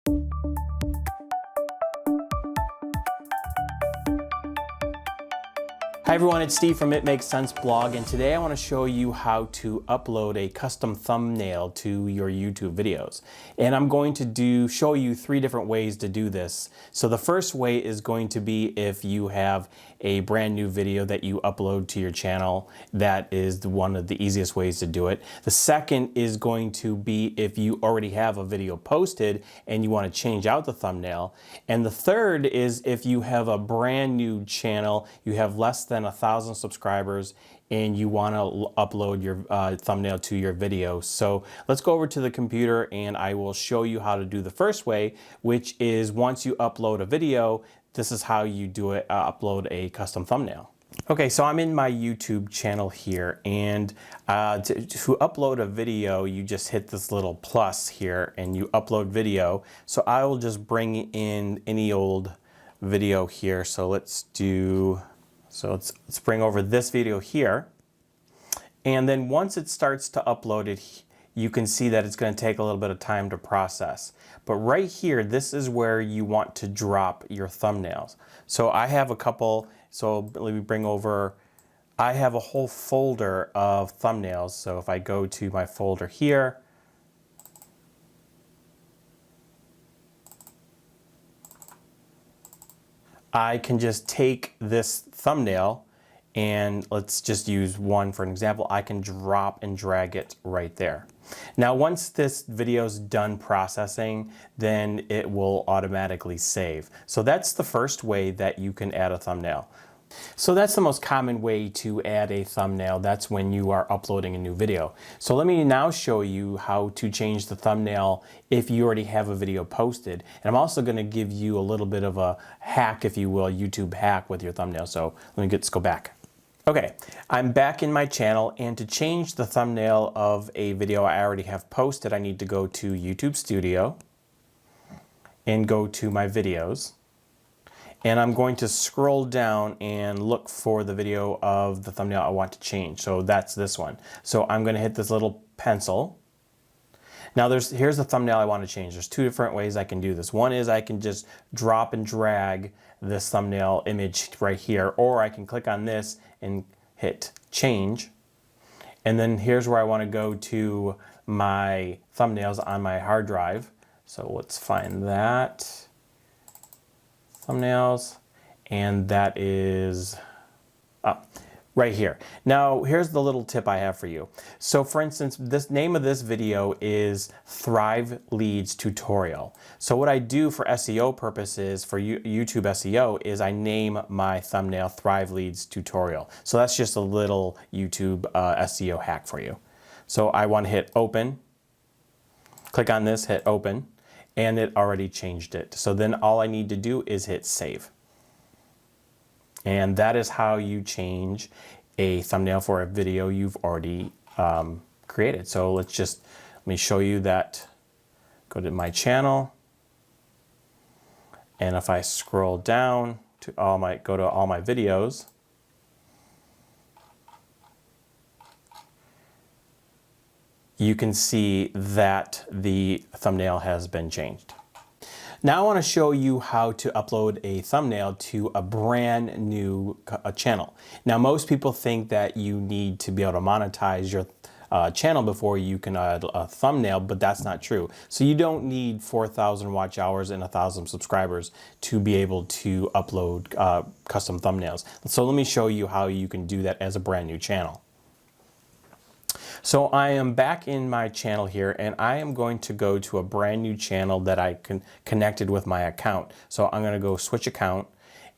Hi everyone, it's Steve from It Makes Sense blog, and today I want to show you how to upload a custom thumbnail to your YouTube videos. And I'm going to show you 3 different ways to do this. So the first way is going to be if you have a brand new video that you upload to your channel. That is one of the easiest ways to do it. The second is going to be if you already have a video posted and you want to change out the thumbnail. And the third is if you have a brand new channel, you have less than 1,000 subscribers, and you want to upload your thumbnail to your video. So let's go over to the computer and I will show you how to do the first way, which is once you upload a video, this is how you do it, upload a custom thumbnail. Okay, so I'm in my YouTube channel here, and to upload a video, you just hit this little plus here and you upload video. So I will just bring in any old video here. So let's bring over this video here. And then once it starts to upload it, you can see that it's going to take a little bit of time to process. But right here, this is where you want to drop your thumbnails. So I have a couple, so let me bring over, I have a whole folder of thumbnails. So if I go to my folder here, I can just take this thumbnail, and let's just use one for an example. I can drop and drag it right there. Now once this video is done processing, then it will automatically save. So that's the first way that you can add a thumbnail. So that's the most common way to add a thumbnail. That's when you are uploading a new video. So let me now show you how to change the thumbnail if you already have a video posted. And I'm also going to give you a little bit of a hack, if you will, YouTube hack with your thumbnail. So let's go back. Okay, I'm back in my channel, and to change the thumbnail of a video I already have posted, I need to go to YouTube Studio and go to my videos. And I'm going to scroll down and look for the video of the thumbnail I want to change. So that's this one. So I'm going to hit this little pencil. Now here's the thumbnail I want to change. There's 2 different ways I can do this. One is I can just drop and drag this thumbnail image right here, or I can click on this and hit change. And then here's where I want to go to my thumbnails on my hard drive. So let's find that. Thumbnails, and that is right here. Now here's the little tip I have for you. So for instance, this name of this video is Thrive Leads Tutorial. So what I do for SEO purposes, for YouTube SEO, is I name my thumbnail Thrive Leads Tutorial. So that's just a little YouTube SEO hack for you. So I want to hit open, click on this, hit open, and it already changed it. So then all I need to do is hit save. And that is how you change a thumbnail for a video you've already created. So let me show you that. Go to my channel, and if I scroll down to go to all my videos, you can see that the thumbnail has been changed. Now I want to show you how to upload a thumbnail to a brand new channel. Now most people think that you need to be able to monetize your channel before you can add a thumbnail, but that's not true. So you don't need 4,000 watch hours and 1,000 subscribers to be able to upload custom thumbnails. So let me show you how you can do that as a brand new channel. So I am back in my channel here, and I am going to go to a brand new channel that I connected with my account. So I'm going to go switch account,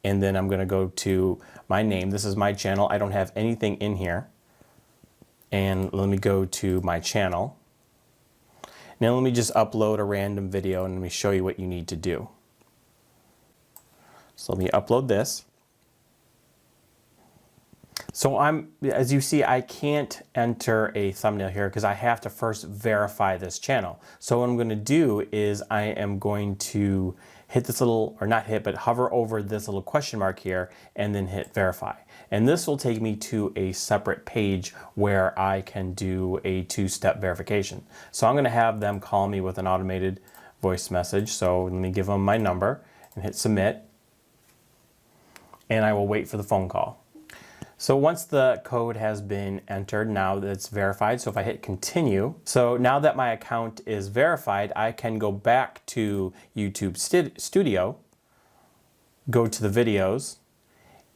and then I'm going to go to my name. This is my channel. I don't have anything in here. And let me go to my channel. Now let me just upload a random video, and let me show you what you need to do. So let me upload this. So as you see, I can't enter a thumbnail here because I have to first verify this channel. So what I'm going to do is I am going to hit this little, or not hit, but hover over this little question mark here and then hit verify. And this will take me to a separate page where I can do a 2-step verification. So I'm going to have them call me with an automated voice message. So let me give them my number and hit submit. And I will wait for the phone call. So once the code has been entered, now that it's verified, so if I hit continue, so now that my account is verified, I can go back to YouTube Studio, go to the videos,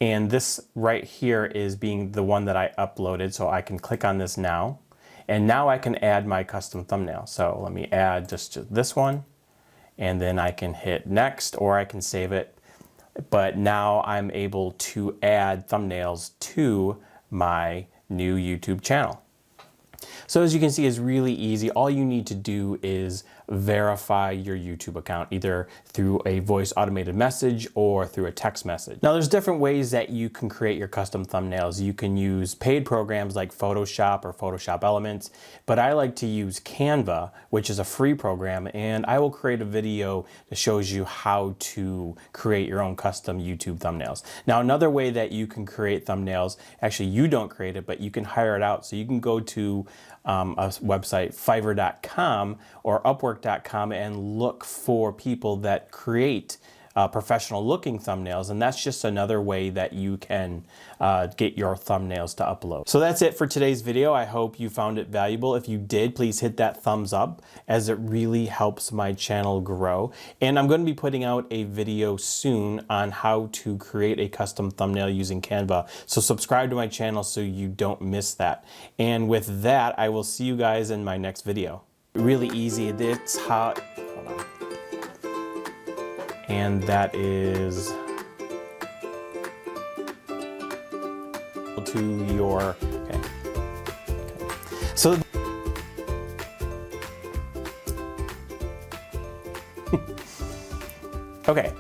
and this right here is being the one that I uploaded, so I can click on this now. And now I can add my custom thumbnail. So let me add just this one, and then I can hit next, or I can save it. But now I'm able to add thumbnails to my new YouTube channel. So as you can see, it's really easy. All you need to do is verify your YouTube account, either through a voice automated message or through a text message. Now there's different ways that you can create your custom thumbnails. You can use paid programs like Photoshop or Photoshop Elements, but I like to use Canva, which is a free program, and I will create a video that shows you how to create your own custom YouTube thumbnails. Now another way that you can create thumbnails, actually you don't create it, but you can hire it out. So you can go to a website, Fiverr.com or Upwork.com, and look for people that create professional looking thumbnails, and that's just another way that you can get your thumbnails to upload. So that's it for today's video. I hope you found it valuable. If you did, please hit that thumbs up, as it really helps my channel grow. And I'm going to be putting out a video soon on how to create a custom thumbnail using Canva. So subscribe to my channel so you don't miss that. And with that, I will see you guys in my next video. Really easy. It's how, hold on. And that is to your, okay. So okay.